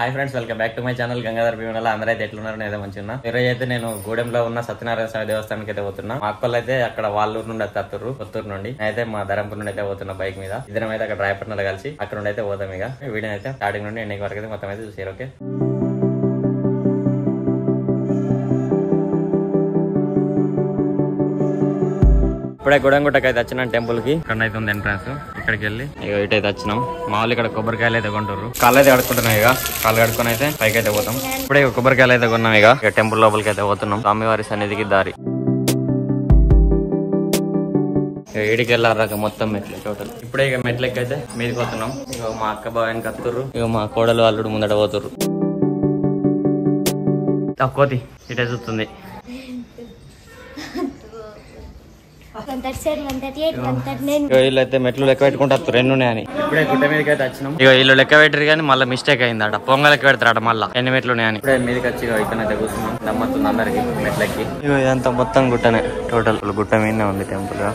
Hi friends, welcome back to my channel Gangadhar Bheemla. అందరూ అయితే ఎట్లున్నారు? నేనైతే మంచిగా ఉన్నా. ఈరోజు అయితే నేను గూడెంలో ఉన్న సత్యనారాయణ స్వామి దేవస్థానానికి అయితే పోతున్నా. మా అక్కలు అయితే అక్కడ వాళ్ళూరు నుండి వస్తారు, కొత్తూరు నుండి. అయితే మా ధరంపూర్ నుండి అయితే పోతున్నా బైక్ మీద. ఇద్దరం అయితే అక్కడ రాయపట్నంలో కలిసి అక్కడ నుండి అయితే పోతాం. ఇక వీడియో అయితే స్టార్టింగ్ నుండి ఎండింగ్ వరకు అయితే మొత్తం అయితే చూసారు. ఓకే, ఇప్పుడే గుడంగుట్టకి అయితే వచ్చినాం టెంపుల్ కి. ఇక్కడ అయితే ఉంది ఎంట్రన్స్. ఇక్కడికి వెళ్ళి ఇక ఇటైతే వచ్చినాం. మా వాళ్ళు ఇక్కడ కొబ్బరికాయలు అయితే కొంటారు. కాళ్ళు అయితే కడుక్కుంటున్నాం. ఇక కాళ్ళు కడుక్కొని అయితే పైకి అయితే పోతాం. ఇప్పుడే కొబ్బరికాయలు అయితే కొన్నాం. ఇక టెంపుల్ లోపలికి అయితే పోతున్నాం. స్వామివారి సన్నిధికి దారి. ఏడికి వెళ్ళారాక మొత్తం మెట్లు టోటల్. ఇప్పుడే ఇక మెట్లకి అయితే మీదకి పోతున్నాం. ఇక మా అక్క బాగా కత్తుర్రు. ఇక మా కోడలు అల్లుడు ముందట పోతుర్రు. కోతి ఇటే చూస్తుంది. వీళ్ళు అయితే మెట్లు లెక్క పెట్టుకుంటారు రెండు ఉన్నాయని. ఇప్పుడే గుట్ట మీదకి అయితే వచ్చినాం. ఇక వీళ్ళు లెక్క పెట్టారు కానీ మళ్ళీ మిస్టేక్ అయిందట. పొంగ లెక్క పెడతారట మళ్ళీ ఎన్ని మెట్లు ఉన్నాయని. ఇప్పుడే మీదకి వచ్చి ఇక్కడైతే కూర్చున్నాం. నమ్మతుంది అందరికి మెట్లకి. ఇక ఇదంతా మొత్తం గుట్టనే టోటల్. గుట్ట మీదనే ఉంది టెంపుల్ గా.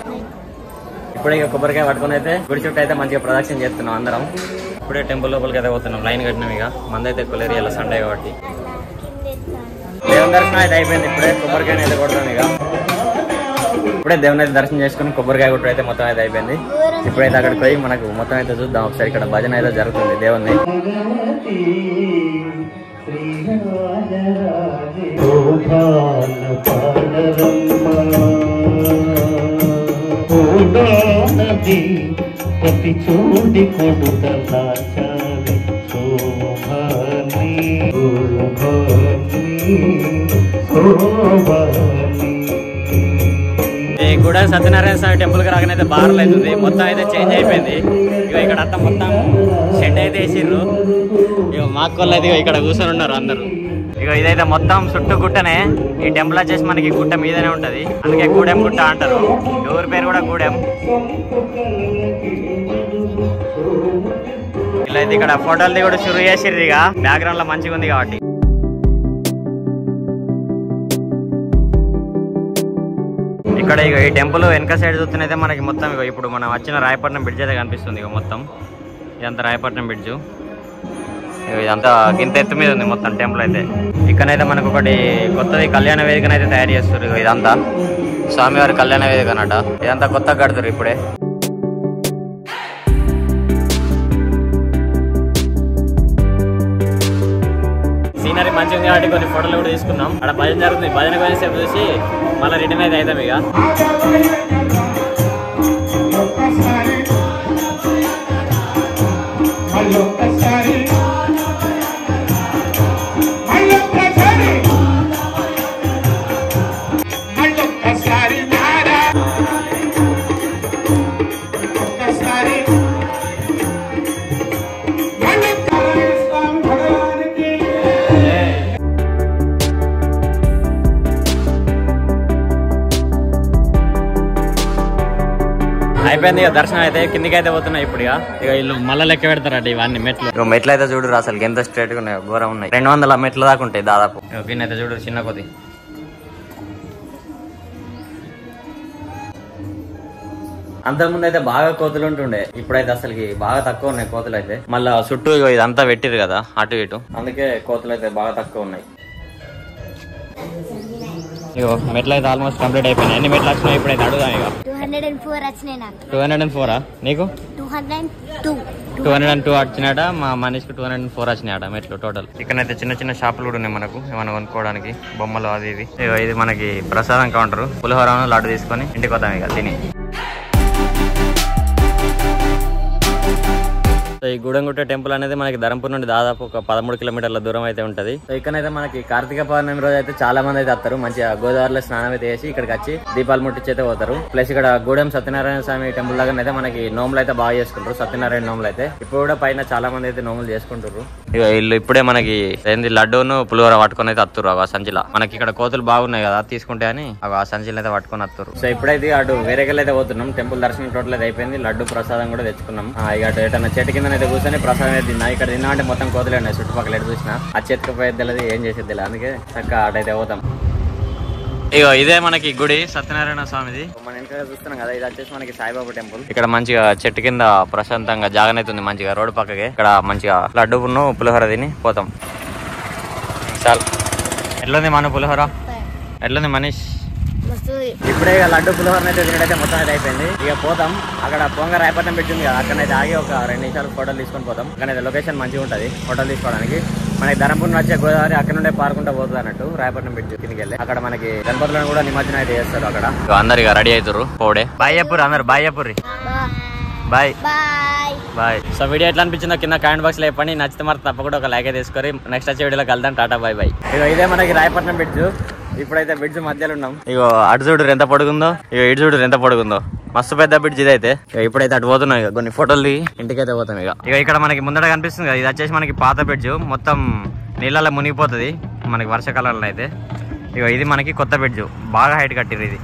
ఇప్పుడే ఇక కొబ్బరికాయ పట్టుకుని అయితే గుడి చుట్టూ అయితే మంచిగా ప్రదక్షిణ చేస్తున్నాం అందరం. ఇప్పుడే టెంపుల్ లోపలికి అయితే పోతున్నాం. లైన్ కట్టినాం. ఇక మంది అయితే కొలేరు ఇలా సండే కాబట్టి దేవుని దర్శనం అయితే అయిపోయింది. ఇప్పుడే కొబ్బరికాయ అయితే కొడతాం. ఇక ఇప్పుడే దేవుని అయితే దర్శనం చేసుకుని కొబ్బరికాయ కొట్టు అయితే మొత్తం అయితే అయిపోయింది. ఇప్పుడైతే అక్కడికి పోయి మనకు మొత్తం అయితే చూద్దాం ఒకసారి. ఇక్కడ భజన అయితే జరుగుతుంది దేవుని. కూడా సత్యనారాయణ స్వామి టెంపుల్ కి రాకనైతే బార్లు అవుతుంది. మొత్తం అయితే చేంజ్ అయిపోయింది. ఇక ఇక్కడ అంతా మొత్తం షెడ్ అయితే వేసిర్రు. ఇక మా అక్కలు అయితే ఇక్కడ కూర్చొని ఉన్నారు అందరు. ఇక ఇదైతే మొత్తం చుట్టూ గుట్టనే. ఈ టెంపుల్ వచ్చేసి మనకి గుట్ట మీదనే ఉంటది. అందుకే గూడెం గుట్ట అంటారు. ఊరి పేరు కూడా గూడెం. ఇలా అయితే ఇక్కడ ఫోటోలు కూడా షురు చేసిర్రు. ఇక బ్యాక్గ్రౌండ్ లో మంచిగా ఉంది కాబట్టి. ఇక్కడ ఇక ఈ టెంపుల్ వెనక సైడ్ చూస్తేనైతే మనకి మొత్తం ఇక ఇప్పుడు మనం వచ్చిన రాయపట్నం బ్రిడ్జ్ అయితే కనిపిస్తుంది. ఇక మొత్తం ఇదంతా రాయపట్నం బ్రిడ్జ్. ఇదంతా ఇంత ఎత్తు మీద ఉంది మొత్తం టెంపుల్ అయితే. ఇక్కడైతే మనకు ఒకటి కొత్తది కళ్యాణ వేదికను అయితే తయారు చేస్తారు. ఇక ఇదంతా స్వామివారి కళ్యాణ వేదిక అన్నట. ఇదంతా కొత్తగా కడుతురు ఇప్పుడే. సీనరీ మంచిగా ఉంది కాబట్టి కొన్ని ఫోటోలు కూడా తీసుకున్నాం. అక్కడ భజన జరుగుతుంది. భజన కొంచెంసేపు చూసి మళ్ళీ రిటర్న్ అయితే అవుతాం. ఇక అయిపోయింది. ఇక దర్శనం అయితే కిందికి అయితే పోతున్నాయి ఇప్పుడు. ఇక వీళ్ళు మళ్ళీ లెక్క పెడతారట ఇవన్నీ మెట్లు. మెట్లు అయితే చూడరు అసలు ఎంత స్ట్రైట్ గా ఉన్నాయి, ఘోరం ఉన్నాయి. 200 మెట్ల దాకా ఉంటాయి దాదాపు. గిన్నె అయితే చూడరు చిన్న కొద్ది. అంతకుముందు అయితే బాగా కోతులు ఉంటుండే. ఇప్పుడైతే అసలుకి బాగా తక్కువ ఉన్నాయి కోతులు అయితే. మళ్ళా చుట్టూ ఇదంతా పెట్టిరు కదా అటు ఇటు, అందుకే కోతులు అయితే బాగా తక్కువ ఉన్నాయి. ఇగో మెట్లు అయితే ఆల్మోస్ట్ కంప్లీట్ అయిపోయినాయి. ఎన్ని మెట్లు వచ్చినాయి ఇప్పుడైతే అడుగుదాం. ఇక 204 వచ్చినాయి నాకు. 204 నీకు? 202 వచ్చినాయట. మా మనిషికి 204 వచ్చినాయట మెట్లు టోటల్. ఇక్కడైతే చిన్న చిన్న షాపులు కూడా ఉన్నాయి మనకు ఏమైనా కొనుక్కోవడానికి, బొమ్మలు అది ఇది. ఇది మనకి ప్రసాదం కౌంటర్. పులిహోర లడ్డు తీసుకొని ఇంటికి వద్దాం ఇక తిని. ఈ గూడెంగుట్ట టెంపుల్ అనేది మనకి ధరంపూర్ నుండి దాదాపు ఒక 13 కిలోమీటర్ల దూరం అయితే ఉంటది. సో ఇక్కడైతే మనకి కార్తీక పౌర్ణమి రోజు అయితే చాలా మంది అయితే వస్తారు. మంచిగా గోదావరిలో స్నానం అయితే చేసి ఇక్కడికి వచ్చి దీపాలు ముట్టించి అయితే పోతారు. ప్లస్ ఇక్కడ గూడెం సత్యనారాయణ స్వామి టెంపుల్ లాగా అయితే మనకి నోములు అయితే బాగా చేసుకుంటారు. సత్యనారాయణ నోములు అయితే ఇప్పుడు కూడా పైన చాలా మంది అయితే నోములు చేసుకుంటారు. ఇక వీళ్ళు ఇప్పుడే మనకి ఏంది లడ్డూను పులిహోర పట్టుకొని అయితే వస్తారు. ఆ సంచిలా మనకి ఇక్కడ కోతులు బాగున్నాయి కదా తీసుకుంటే అని ఆ సంచిలో అయితే పట్టుకొని వస్తారు. సో ఇప్పుడైతే అటు వేరేకెళ్ళి అయితే పోతున్నాం. టెంపుల్ దర్శనం టోటల్ అయితే అయిపోయింది. లడ్డు ప్రసాదం కూడా తెచ్చుకున్నాం. ఇక అటు ఏటన్నా చెట్టు కింద అయితే కూర్చొని ప్రసాదం అయితే తిన్నా. ఇక్కడ తిన్నా అంటే మొత్తం కోతలే ఉన్నాయి చుట్టుపక్కల. ఎటు చూసినా ఆ చేతికి పోయేది తెలియదు, ఏం చేసేది తెలియదు. అందుకే చక్కగా అటైతే పోతాం. ఇగో ఇదే మనకి గుడి సత్యనారాయణ స్వామిది. మన వెనక చూస్తున్నాం కదా, ఇది వచ్చేసి మనకి సాయిబాబా టెంపుల్. ఇక్కడ మంచిగా చెట్టు కింద ప్రశాంతంగా జాగనైతుంది, మంచిగా రోడ్డు పక్కకి. ఇక్కడ మంచిగా లడ్డూను పులిహోర తిని పోతాం. చాలు. ఎట్లుంది మన పులిహోర? ఎట్లుంది మనీష్? ఇప్పుడే ఇక లడ్డు పులిహోర అయితే తినడైతే మొత్తం అయితే అయిపోయింది. ఇక పోతాం. అక్కడ పొంగ రాయపట్నం పెట్టింది కదా, అక్కడైతే ఆగి ఒక 2 నిమిషాలు ఫోటోలు తీసుకొని పోతాం. అక్కడైతే లొకేషన్ మంచిగా ఉంటుంది ఫోటోలు తీసుకోవడానికి. మనకి ధరంపూర్ వచ్చే గోదావరి అక్కడ నుండే పారుకుంటా పోతుంది అన్నట్టు. రాయపట్నం పెట్టి కిందకి వెళ్ళి అక్కడ మనకి గణపతులను కూడా నిమజ్జనం అయితే చేస్తారు. అక్కడ అందరు ఇక రెడీ అవుతారు పోడే. బాయ్ చెప్పుర్రి అందరు, బాయ్ చెప్పుర్రి. Bye bye. సో వీడియో ఎట్లా అనిపించిందో కింద కామెంట్ బాక్స్ లో చెప్పండి. నచ్చితే మరి తప్పకుండా ఒక లైక్ అయితే తీసుకొని నెక్స్ట్ వచ్చే వీడియోలో కలుద్దాం. Tata bye bye. ఇక ఇదే మనకి రాయపట్నం బ్రిడ్జ్. ఇప్పుడైతే బ్రిడ్జ్ మధ్యలో ఉన్నాం. ఇగో అటు చూడు ఎంత పొడుగుందో, ఇక ఇటు చూడు ఎంత పొడుగుందో. మస్తు పెద్ద బ్రిడ్జ్ ఇదైతే. ఇప్పుడైతే అటు పోతున్నాం, ఇక కొన్ని ఫోటోలు ఇంటికైతే పోతాం. ఇక ఇక్కడ మనకి ముందట కనిపిస్తుంది కదా, ఇది వచ్చేసి మనకి పాత బ్రిడ్జ్. మొత్తం నీళ్ళలో మునిగిపోతుంది మనకి వర్షాకాలంలో అయితే. ఇక ఇది మనకి కొత్త బ్రిడ్జ్, బాగా హైట్ కట్టిరు ఇది.